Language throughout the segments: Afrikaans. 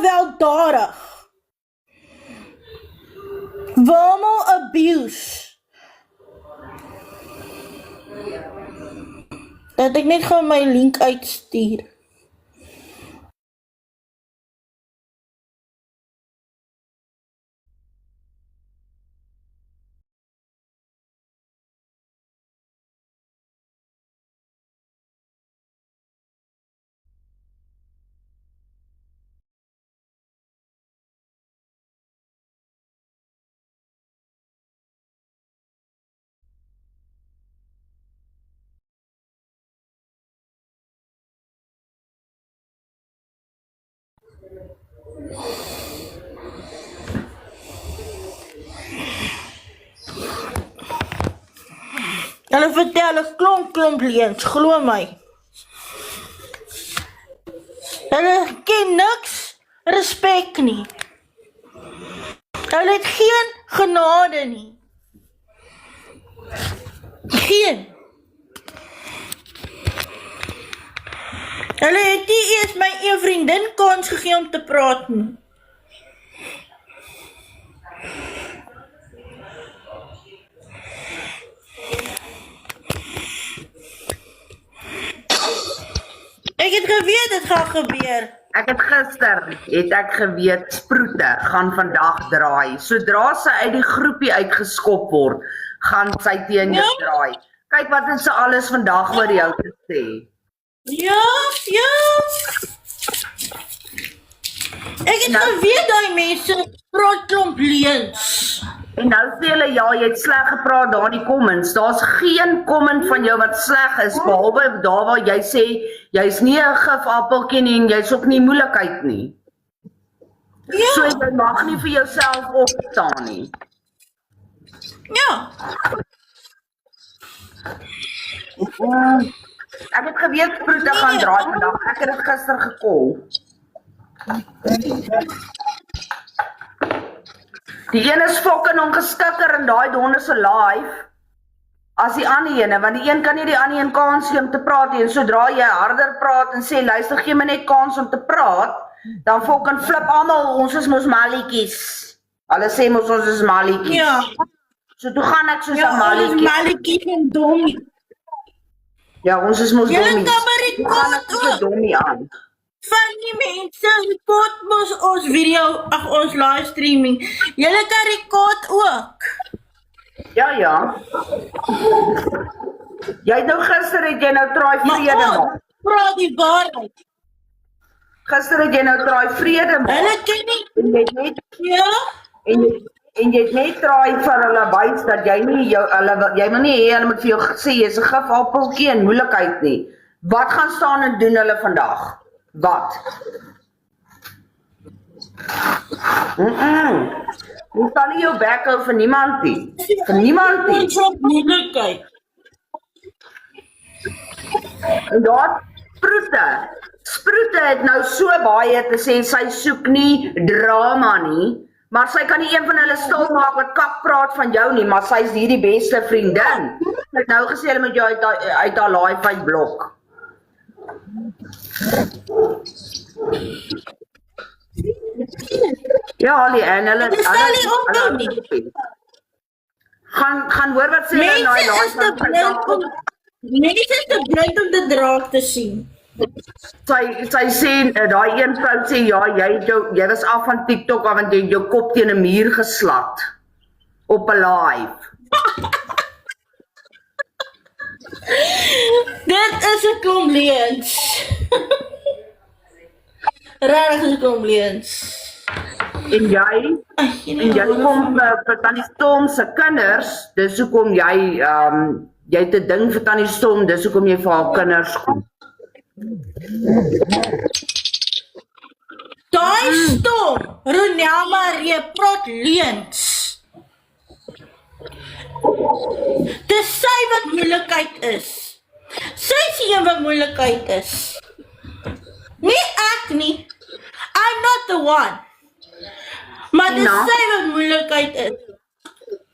gewelddadig. Verbal abuse. Dat ek net gou my link uitstuur. Hulle vertel 'n klomp leuns, glo my. Hulle ken niks respek nie. Hulle het geen genade nie. Geen. Hulle het nie eers my een vriendin kans gegee om te praat nie. Ek het geweet dit gaan gebeur. Ek het gister, geweet, Sproete gaan vandag draai. Sodra sy uit die groepie uitgeskop word, gaan sy teen jou draai. Kyk wat het sy alles vandag oor jou te sê. Ja. Ek het geweet die mense praat klomp leuns. En nou sê hulle, ja, jy het sleg gepraat daar in die comments. Daar's geen comment van jou wat sleg is, behalwe daar waar jy sê, jy's nie 'n gifappeltjie nie en jy's ook nie moeilikheid nie. Ja. So jy mag nie vir jouself opstaan nie. Ja. Ek het geweet Sproete gaan draai vandag. Ek het dit gister gekol. Die een is fucking ongeskikker in daai donder se live as die ander ene, want die een kan nie die ander een kans gee om te praat nie. En sodra jy harder praat en sê luister, gee my net kans om te praat, dan fucking flip almal, ons is mos malletjies. Hulle sê mos ons is malletjies. Ja. So toe gaan ek soos 'n Ons malletjie. malletjies en dommie. Ja, ons is mos Julle dommies. kan maar Toe gaan ek soos 'n rekord dommie aan. van die mense rekord mos ons video, ons livestreaming. Julle kan rekord ook. Ja. Jy het nou gister het jy nou traai Maar vrede ons maak. praat die waarheid. Gister het jy nou traai vrede maak. Hulle ken nie. En jy het net Ja. en jy het net traai vir hulle wys dat jy nie jy wil nie hê hulle moet vir jou sê jy's 'n gifappeltjie en moeilikheid nie. Wat gaan staan en doen hulle vandag? Wat? Jy kan nie jou bek hou vir niemand nie. Vir niemand nie. Ons op moeilikheid. En daar Sproete het nou so baie te sê, sy soek nie drama nie, maar sy kan nie een van hulle stil maak wat kak praat van jou nie, maar sy is hierdie beste vriendin. Sy het nou gesê hulle moet jou uit haar laai blok. Ja, en hulle Dit sal nie opdoen nie. Gaan hoor wat sê hulle Mense is te blind om dit raak te sien. Sy sê, daai een vrou sê, ja, jy was af van TikTok af want jy het jou kop teen 'n muur geslat op 'n live. Dit is 'n klomp leuns. Regtig is 'n klomp leuns. En jy kom vir Tannie Storm se kinders, dis hoekom jy het 'n ding vir Tannie Storm, dis hoekom jy vir haar kinders kom. Daai Storm, Ronel Marie praat leuns. Dis sy wat moeilikheid is. Sy is die een wat moeilikheid is. Nie ek nie. I'm not the one. Maar dis sy wat moeilikheid is.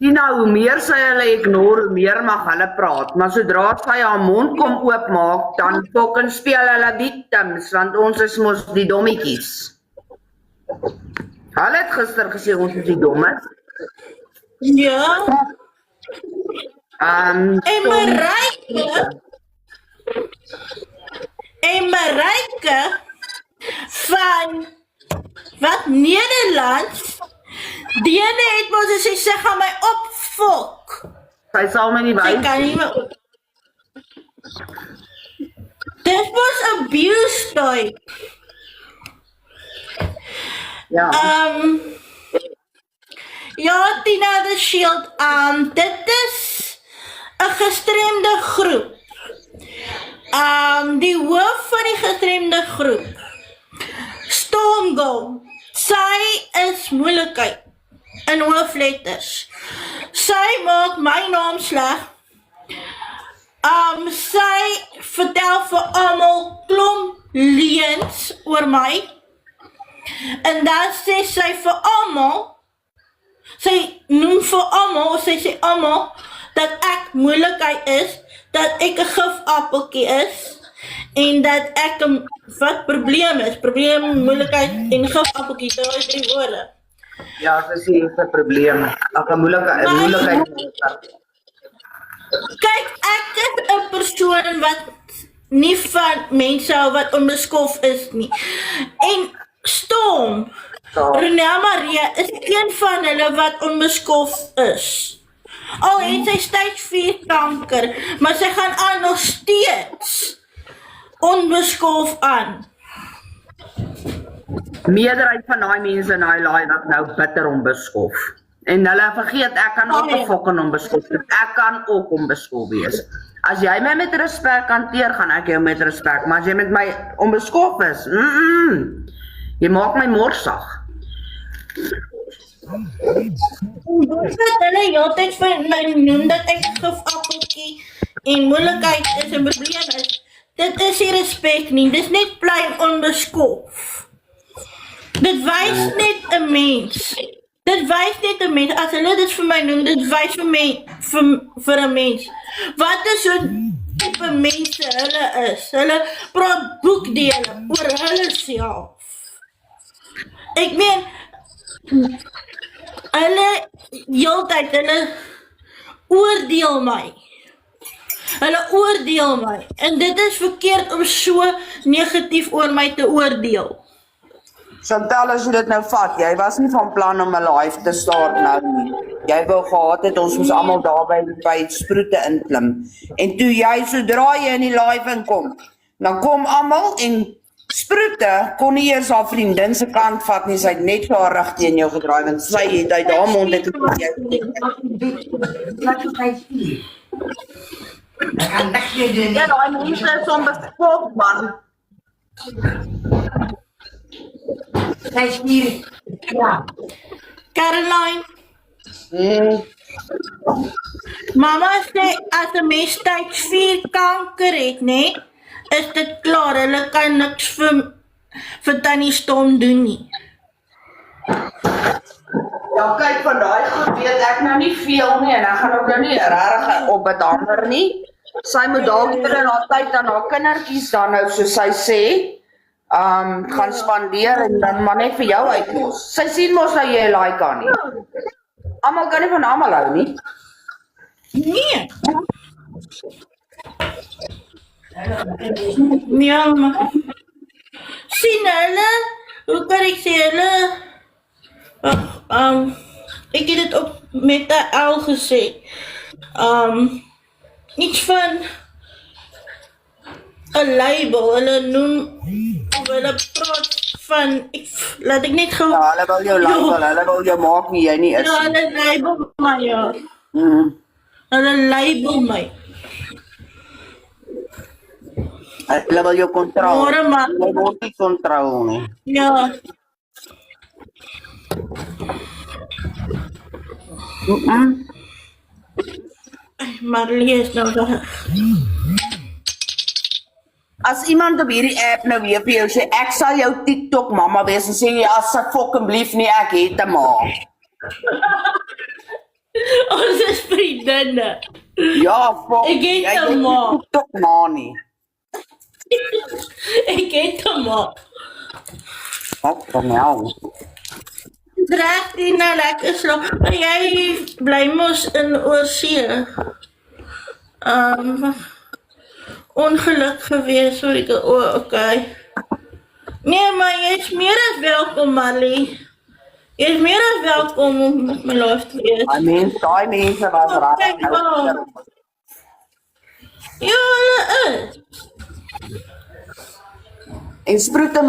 Hoe meer sy hulle ignore, hoe meer mag hulle praat. Maar sodra sy haar mond kom oopmaak, dan fucking speel hulle victims, want ons is mos die dommetjies. Hulle het gister gesê ons is die dommes. Ja. En Marijke van wat Nederlands, die ene het mos gesê sy gaan my opfok. Sy sal my nie Sy wys. kan nie meer. Dit was abuse toe. Ja. Ja, Tina the Shield, dit is 'n gestremde groep. Die hoof van die gestremde groep, Stormgirl, sy is moeilikheid in hoofletters. Sy maak my naam sleg. Sy vertel vir almal klomp leuns oor my. En dan sê sy vir almal, sy noem vir almal, sy sê almal dat ek moeilikheid is, dat ek 'n gifappeltjie is en dat ek 'n wat probleem is, probleem, moeilikheid en gifappeltjie, dit is 3 woorde. Ja, sy sê dit is 'n probleem. Ag, 'n moeilikheid. Kyk, ek is 'n persoon wat nie van mense hou wat onbeskof is nie. En Storm, Renée Marie is een van hulle wat onbeskof is. Al het sy stage 4 kanker, maar sy gaan aan nog steeds onbeskof aan. Meerderheid van daai mense in daai laai wat nou bitter onbeskof. En hulle vergeet ek kan ook 'n fucking onbeskof wees. Ek kan ook onbeskof wees. As jy my met respek hanteer, gaan ek jou met respek, maar as jy met my onbeskof is, jy maak my morsig. Dat hulle altyd vir my noem dat ek gifappeltjie en moeilikheid is 'n probleem is. Dit is nie respek nie, dit is net plain onbeskof. Dit wys net 'n mens. Dit wys net 'n mens, as hulle dit vir my noem, dit wys vir my, vir 'n mens. Wat is so tipe mense hulle is? Hulle praat boekdele oor hulle self. Ek meen, hulle heeltyd, hulle oordeel my. Hulle oordeel my. En dit is verkeerd om so negatief oor my te oordeel. Chantal, as jy dit nou vat, jy was nie van plan om 'n live te start nou nie. Jy wou gehad het ons moes almal daar by Sproete inklim. En toe jy, sodra jy in die live inkom, dan kom almal en Sproete kon nie eers haar vriendin se kant vat nie, sy het net vir haar rug teen jou gedraai, want sy het uit haar mond het ja, daai mense is onbeskof, man. Ja. Caroline, mama sê as 'n mens stage 4 kanker het, nee, is dit klaar. Hulle kan niks vir Tannie Storm doen nie. Ja, kyk, van daai goed weet ek nou nie veel nie en ek gaan ook nou nie regtig op dit hamer nie. Sy moet dalk in haar tyd aan haar kindertjies dan nou, soos sy sê, gaan spandeer en dan maar net vir jou uitlos. Sy sien mos nou jy like haar nie. Almal kan nie van almal hou nie. Nee. Ja, maar sien hulle, hoe kan ek sê hulle, ek het dit ook met die L gesê, iets van 'n label, hulle noem, of hulle praat van, laat ek net gou, Ja, hulle wil jou label, hulle wil jou maak wie jy nie is ja, nie. hulle label my, ja, hulle label my. Hulle wil jou kontrol. Môre maar, Jy word nie kontrol nie. ja, Marlie is nou daar. As iemand op hierdie app nou weer vir jou sê, ek sal jou TikTok mamma wees, en sê jy, asseblief nie, ek het 'n ma. Ons is vriendinne. Ja, Ek het jy 'n ma. nie TikTok ma nie. Ek het hom maar. Wat van nou? Draag die nou lekker slaap. En jy bly mos in oorsee. Ongeluk gewees, so ek, okay. Nee, maar jy is meer as welkom, Marlie. Jy is meer as welkom om met my lief te wees. Daai mense was raak. Kijk wel. Ja, hulle is. En sproete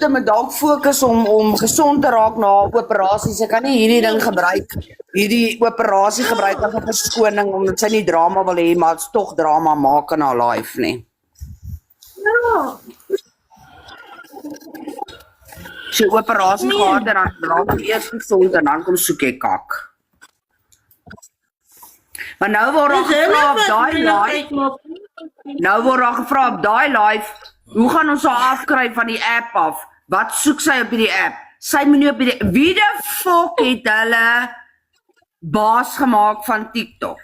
met dalk fokus om gesond te raak na operasies. Ek kan nie hierdie ding gebruik, hierdie operasie gebruik as 'n verskoning omdat sy nie drama wil hê, maar dit's tog drama maak in haar life nie. Ja. Sy operasie gehad en dan raak eers gesond en dan kom soek jy kak. Maar nou word daar gevra op daai live. Nou word daar gevra op daai live, hoe gaan ons haar afkry van die app af? Wat soek sy op die app? Sy moet nie op die wie die fuck het hulle baas gemaak van TikTok?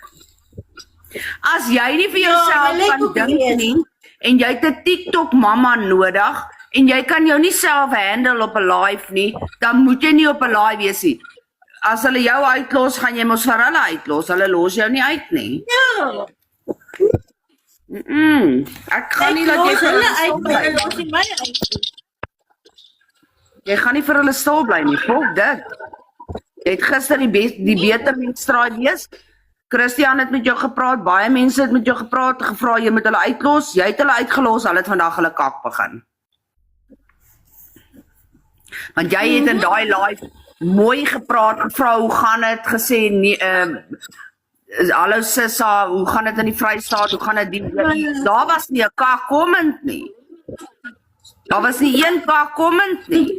As jy nie vir jouself kan dink nie en jy het 'n TikTok mamma nodig en jy kan jou nie self handle op 'n live nie, dan moet jy nie op 'n live wees nie. As hulle jou uitlos, gaan jy mos vir hulle uitlos. Hulle los jou nie uit nie. Ja. Ek gaan nie dat jy vir hulle stil bly. Hulle los nie my uit. Jy gaan nie vir hulle stil bly nie. Volg dit. Jy het gister die beter menstraai wees. Christian het met jou gepraat, baie mense het met jou gepraat, gevra jy moet hulle uitlos. Jy het hulle uitgelos, hulle het vandag hulle kak begin. Want jy het in daai live mooi gepraat, gevra hoe gaan dit, gesê nee, hallo Sissa, hoe gaan dit in die Vrystaat, hoe gaan dit daar was nie 'n kak comment nie. Daar was nie een kak comment nie.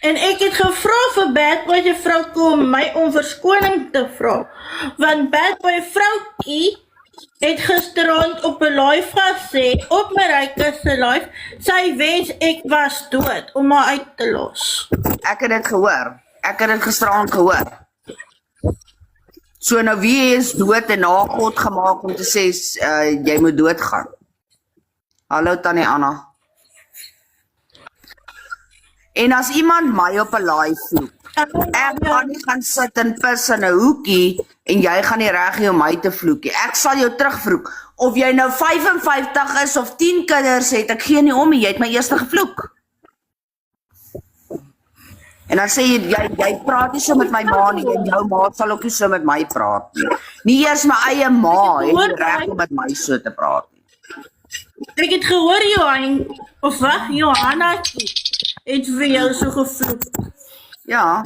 En ek het gevra vir Bad Boy se vrou kom my om verskoning te vra. Want Bad Boy vroukie het gisterand op 'n live gesê, op Marika se live, sy wens ek was dood om haar uit te los. Ek het dit gehoor. Ek het dit gisteraan gehoor. So nou wie is dood en na God gemaak om te sê jy moet doodgaan? Hallo Tannie Anna. En as iemand my op 'n live vloek, ek gaan nie gaan sit en pis in 'n hoekie en jy gaan nie reg hê om my te vloekie. Ek sal jou terugvloek. Of jy nou 55 is of 10 kinders het, ek gee nie om nie, jy het my eerste gevloek. En dan sê jy praat nie so met my ma nie en jou ma sal ook nie so met my praat nie. Nie eers my eie ma het die reg om met my so te praat nie. Ek het gehoor Johanna het vir jou so gevloek. Ja.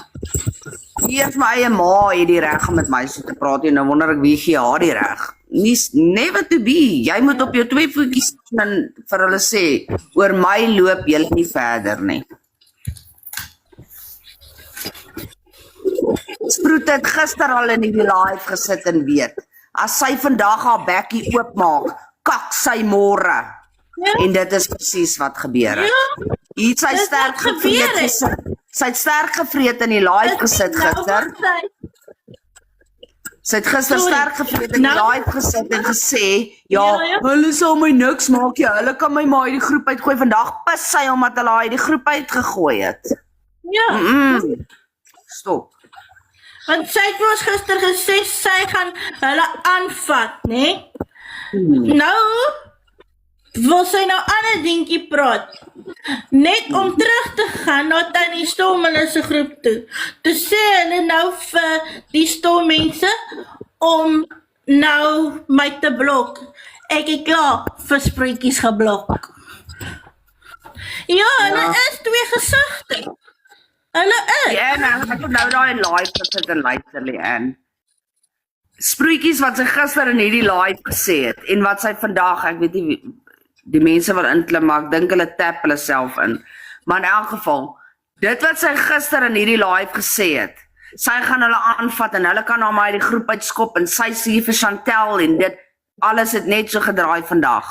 Nie eers my eie ma het die reg om met my so te praat nie. Nou wonder ek wie gee haar die reg. Never to be. Jy moet op jou twee voetjies staan en vir hulle sê, oor my loop julle nie verder nie. Sproete het gister al in die live gesit en weet, as sy vandag haar bekkie oopmaak, kak sy môre. Ja. En dit is presies wat gebeur het. Ja, Hier het sy sterk gevreet gesit. Sy het sterk gevreet in die live gesit gister. Sy het gister sterk gevreet in die live gesit en gesê, ja, hulle sal my niks maak, ja, hulle kan my maar uit die groep uitgooi. Vandag pis sy omdat hulle uit die groep uitgegooi het. Ja. Stop. Want sy het ons gister gesê, sy gaan hulle aanvat, né? Nou, wil sy nou aan 'n dingetjie praat. Net om terug te gaan na Tannie Storm hulle se groep toe. Toe sê hulle nou vir die Storm mense om nou my te blok. Ek het klaar vir spreekies geblok. Ja, hulle is twee gesigte. Hulle is. Ja, nou, ek het nou daai live gesit en luister aan. Spreekies wat sy gister in hierdie live gesê het en wat sy vandag, ek weet nie die mense wat inklim, maar ek dink hulle tap hulle self in. Maar in elk geval, dit wat sy gister in hierdie live gesê het, sy gaan hulle aanvat en hulle kan haar maar uit die groep uitskop en sy sê vir Chantel en dit, alles het net so gedraai vandag.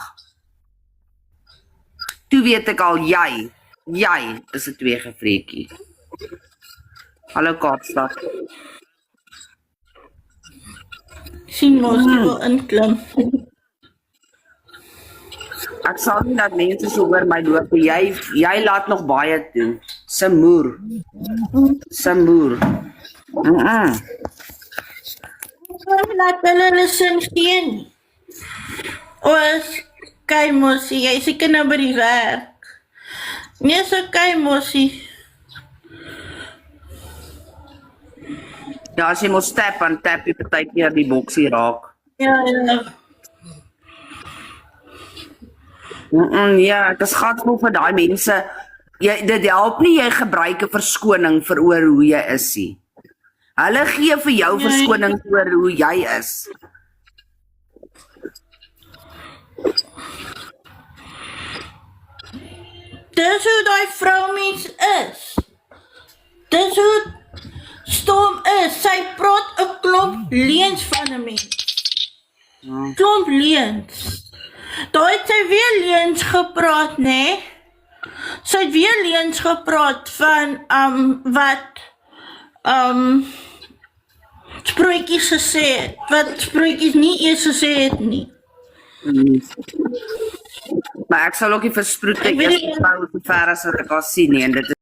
Toe weet ek al, jy is 'n twee gevreekie. Hallo Kaapstad. Sien ons wil inklim. Ek sal nie dat mense so oor my loop nie. Jy laat nog baie doen. Samoer. Laat hulle sin gee nie. Oos, kei mosie, jy seker nou by die werk. Nee, so kei mosie. Ja, as jy mos tap, dan tap jy partykeer die boksie raak. Ja. Ja, dit is gatsvol vir daai mense. Dit help nie jy gebruik 'n verskoning vir oor hoe jy is nie. Hulle gee vir jou verskoning oor hoe jy is. Dis hoe die vroumens is. Dis hoe Storm is. Sy praat 'n klomp leuns van 'n mens. Klomp leuns. Daar het sy weer leuns gepraat, né? Sy het weer leuns gepraat van wat sproetjies gesê het, wat sproetjies nie eers gesê het nie. Maar ek sal ook nie versproete eers onthou so ver as wat ek al sien nie en dit